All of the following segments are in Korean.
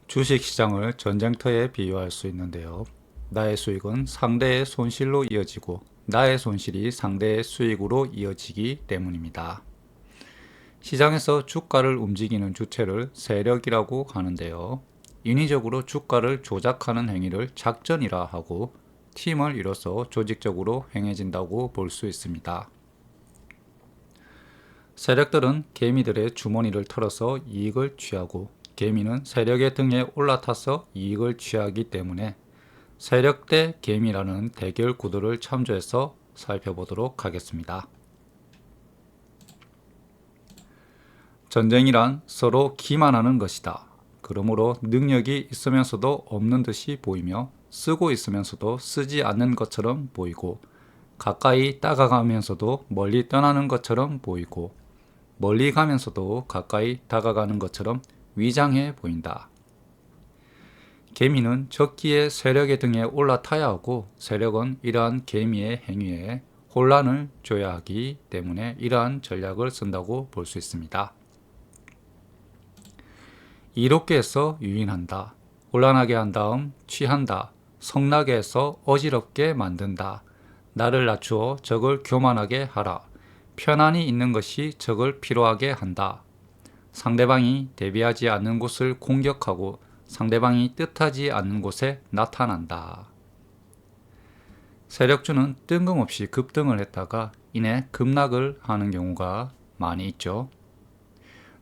주식시장을 전쟁터에 비유할 수 있는데요. 나의 수익은 상대의 손실로 이어지고 나의 손실이 상대의 수익으로 이어지기 때문입니다. 시장에서 주가를 움직이는 주체를 세력이라고 하는데요. 인위적으로 주가를 조작하는 행위를 작전이라 하고 팀을 이뤄서 조직적으로 행해진다고 볼 수 있습니다. 세력들은 개미들의 주머니를 털어서 이익을 취하고 개미는 세력의 등에 올라타서 이익을 취하기 때문에 세력 대 개미라는 대결 구도를 참조해서 살펴보도록 하겠습니다. 전쟁이란 서로 기만하는 것이다. 그러므로 능력이 있으면서도 없는 듯이 보이며 쓰고 있으면서도 쓰지 않는 것처럼 보이고 가까이 다가가면서도 멀리 떠나는 것처럼 보이고 멀리 가면서도 가까이 다가가는 것처럼 위장해 보인다. 개미는 적기에 세력의 등에 올라타야 하고 세력은 이러한 개미의 행위에 혼란을 줘야 하기 때문에 이러한 전략을 쓴다고 볼 수 있습니다. 이롭게 해서 유인한다. 혼란하게 한 다음 취한다. 성나게 해서 어지럽게 만든다. 나를 낮추어 적을 교만하게 하라. 편안히 있는 것이 적을 피로하게 한다. 상대방이 대비하지 않는 곳을 공격하고 상대방이 뜻하지 않는 곳에 나타난다. 세력주는 뜬금없이 급등을 했다가 이내 급락을 하는 경우가 많이 있죠.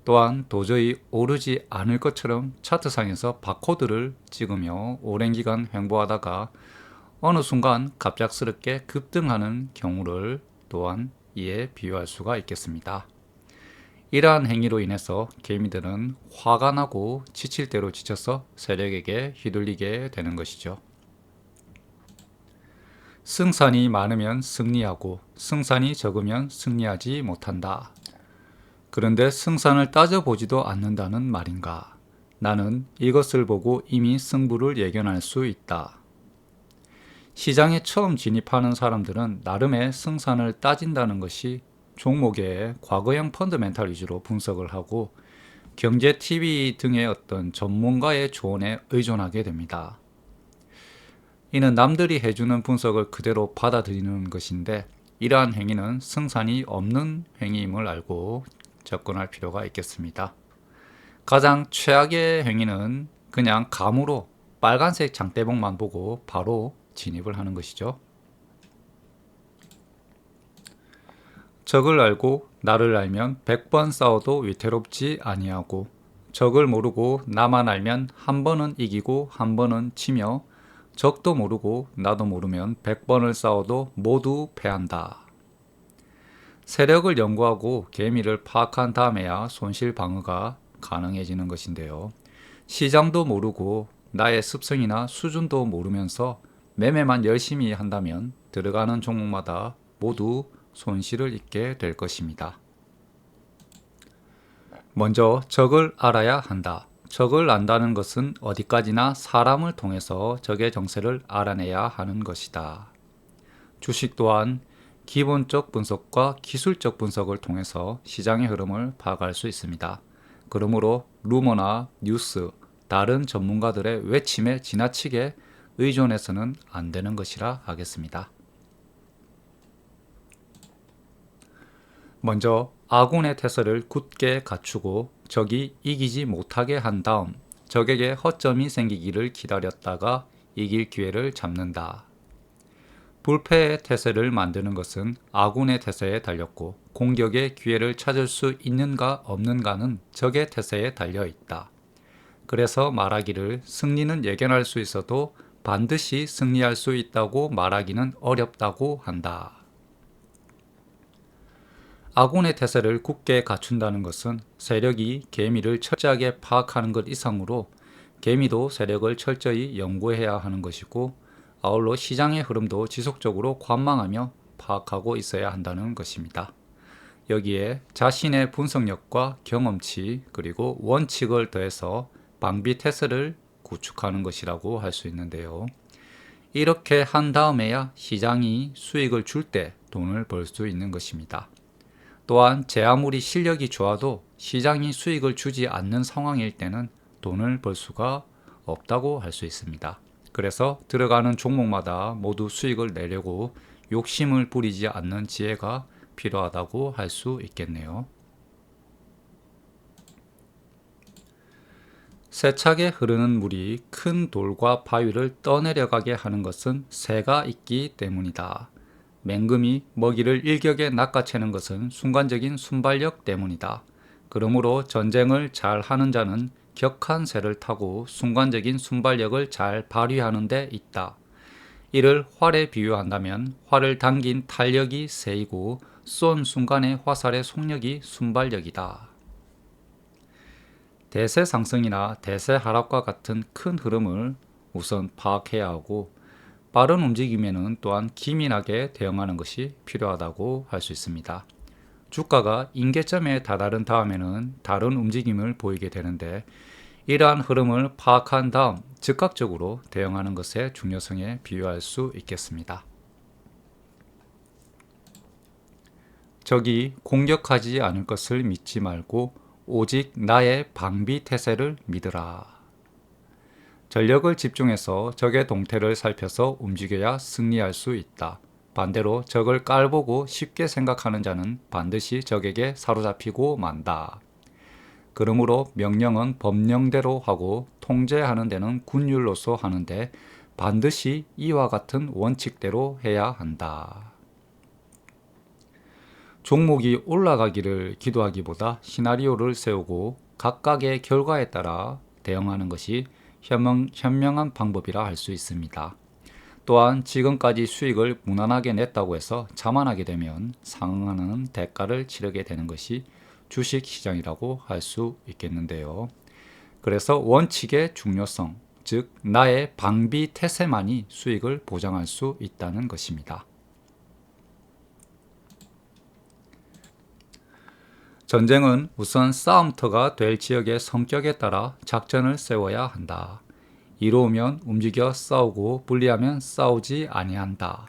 또한 도저히 오르지 않을 것처럼 차트상에서 바코드를 찍으며 오랜 기간 횡보하다가 어느 순간 갑작스럽게 급등하는 경우를 또한 이에 비유할 수가 있겠습니다. 이러한 행위로 인해서 개미들은 화가 나고 지칠 대로 지쳐서 세력에게 휘둘리게 되는 것이죠. 승산이 많으면 승리하고 승산이 적으면 승리하지 못한다. 그런데 승산을 따져보지도 않는다는 말인가? 나는 이것을 보고 이미 승부를 예견할 수 있다. 시장에 처음 진입하는 사람들은 나름의 승산을 따진다는 것이 종목의 과거형 펀드멘탈 위주로 분석을 하고 경제 TV 등의 어떤 전문가의 조언에 의존하게 됩니다. 이는 남들이 해주는 분석을 그대로 받아들이는 것인데 이러한 행위는 승산이 없는 행위임을 알고 접근할 필요가 있겠습니다. 가장 최악의 행위는 그냥 감으로 빨간색 장대봉만 보고 바로 진입을 하는 것이죠. 적을 알고 나를 알면 100번 싸워도 위태롭지 아니하고 적을 모르고 나만 알면 한 번은 이기고 한 번은 치며 적도 모르고 나도 모르면 100번을 싸워도 모두 패한다. 세력을 연구하고 개미를 파악한 다음에야 손실 방어가 가능해지는 것인데요. 시장도 모르고 나의 습성이나 수준도 모르면서 매매만 열심히 한다면 들어가는 종목마다 모두 손실을 입게 될 것입니다. 먼저 적을 알아야 한다. 적을 안다는 것은 어디까지나 사람을 통해서 적의 정세를 알아내야 하는 것이다. 주식 또한 기본적 분석과 기술적 분석을 통해서 시장의 흐름을 파악할 수 있습니다. 그러므로 루머나 뉴스, 다른 전문가들의 외침에 지나치게 의존해서는 안 되는 것이라 하겠습니다. 먼저 아군의 태세를 굳게 갖추고 적이 이기지 못하게 한 다음 적에게 허점이 생기기를 기다렸다가 이길 기회를 잡는다. 불패의 태세를 만드는 것은 아군의 태세에 달렸고 공격의 기회를 찾을 수 있는가 없는가는 적의 태세에 달려 있다. 그래서 말하기를 승리는 예견할 수 있어도 반드시 승리할 수 있다고 말하기는 어렵다고 한다. 아군의 태세를 굳게 갖춘다는 것은 세력이 개미를 철저하게 파악하는 것 이상으로 개미도 세력을 철저히 연구해야 하는 것이고 아울러 시장의 흐름도 지속적으로 관망하며 파악하고 있어야 한다는 것입니다. 여기에 자신의 분석력과 경험치 그리고 원칙을 더해서 방비 태세를 구축하는 것이라고 할 수 있는데요. 이렇게 한 다음에야 시장이 수익을 줄 때 돈을 벌 수 있는 것입니다. 또한 제 아무리 실력이 좋아도 시장이 수익을 주지 않는 상황일 때는 돈을 벌 수가 없다고 할 수 있습니다. 그래서 들어가는 종목마다 모두 수익을 내려고 욕심을 부리지 않는 지혜가 필요하다고 할 수 있겠네요. 세차게 흐르는 물이 큰 돌과 바위를 떠내려가게 하는 것은 새가 있기 때문이다. 맹금이 먹이를 일격에 낚아채는 것은 순간적인 순발력 때문이다. 그러므로 전쟁을 잘 하는 자는 격한 새를 타고 순간적인 순발력을 잘 발휘하는 데 있다. 이를 활에 비유한다면 활을 당긴 탄력이 새이고 쏜 순간의 화살의 속력이 순발력이다. 대세 상승이나 대세 하락과 같은 큰 흐름을 우선 파악해야 하고 빠른 움직임에는 또한 기민하게 대응하는 것이 필요하다고 할 수 있습니다. 주가가 임계점에 다다른 다음에는 다른 움직임을 보이게 되는데 이러한 흐름을 파악한 다음 즉각적으로 대응하는 것의 중요성에 비유할 수 있겠습니다. 적이 공격하지 않을 것을 믿지 말고 오직 나의 방비 태세를 믿으라. 전력을 집중해서 적의 동태를 살펴서 움직여야 승리할 수 있다. 반대로 적을 깔보고 쉽게 생각하는 자는 반드시 적에게 사로잡히고 만다. 그러므로 명령은 법령대로 하고 통제하는 데는 군율로서 하는데 반드시 이와 같은 원칙대로 해야 한다. 종목이 올라가기를 기도하기보다 시나리오를 세우고 각각의 결과에 따라 대응하는 것이 현명한 방법이라 할 수 있습니다. 또한 지금까지 수익을 무난하게 냈다고 해서 자만하게 되면 상응하는 대가를 치르게 되는 것이 주식시장이라고 할 수 있겠는데요. 그래서 원칙의 중요성, 즉 나의 방비 태세만이 수익을 보장할 수 있다는 것입니다. 전쟁은 우선 싸움터가 될 지역의 성격에 따라 작전을 세워야 한다. 이로우면 움직여 싸우고 불리하면 싸우지 아니한다.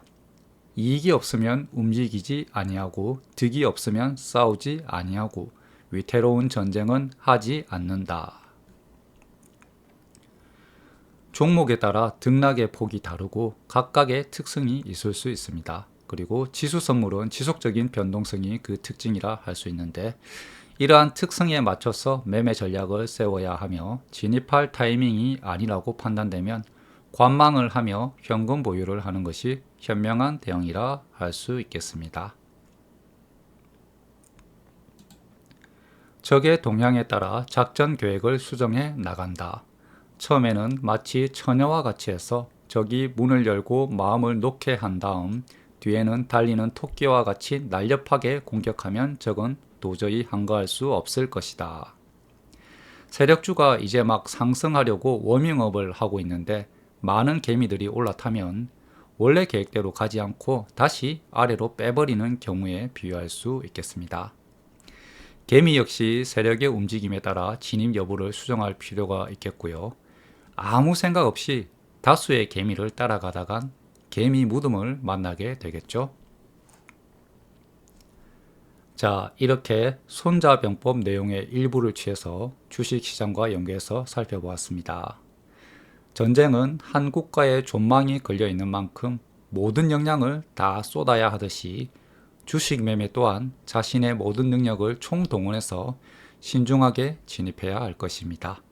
이익이 없으면 움직이지 아니하고 득이 없으면 싸우지 아니하고 위태로운 전쟁은 하지 않는다. 종목에 따라 등락의 폭이 다르고 각각의 특성이 있을 수 있습니다. 그리고 지수 선물은 지속적인 변동성이 그 특징이라 할 수 있는데 이러한 특성에 맞춰서 매매 전략을 세워야 하며 진입할 타이밍이 아니라고 판단되면 관망을 하며 현금 보유를 하는 것이 현명한 대응이라 할 수 있겠습니다. 적의 동향에 따라 작전 계획을 수정해 나간다. 처음에는 마치 처녀와 같이 해서 적이 문을 열고 마음을 놓게 한 다음 뒤에는 달리는 토끼와 같이 날렵하게 공격하면 적은 도저히 한가할 수 없을 것이다. 세력주가 이제 막 상승하려고 워밍업을 하고 있는데 많은 개미들이 올라타면 원래 계획대로 가지 않고 다시 아래로 빼버리는 경우에 비유할 수 있겠습니다. 개미 역시 세력의 움직임에 따라 진입 여부를 수정할 필요가 있겠고요. 아무 생각 없이 다수의 개미를 따라가다간 개미 무덤을 만나게 되겠죠. 자, 이렇게 손자병법 내용의 일부를 취해서 주식시장과 연계해서 살펴보았습니다. 전쟁은 한 국가의 존망이 걸려있는 만큼 모든 역량을 다 쏟아야 하듯이 주식 매매 또한 자신의 모든 능력을 총동원해서 신중하게 진입해야 할 것입니다.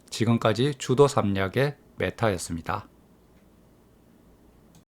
지금까지 주도 삼략의 메타였습니다.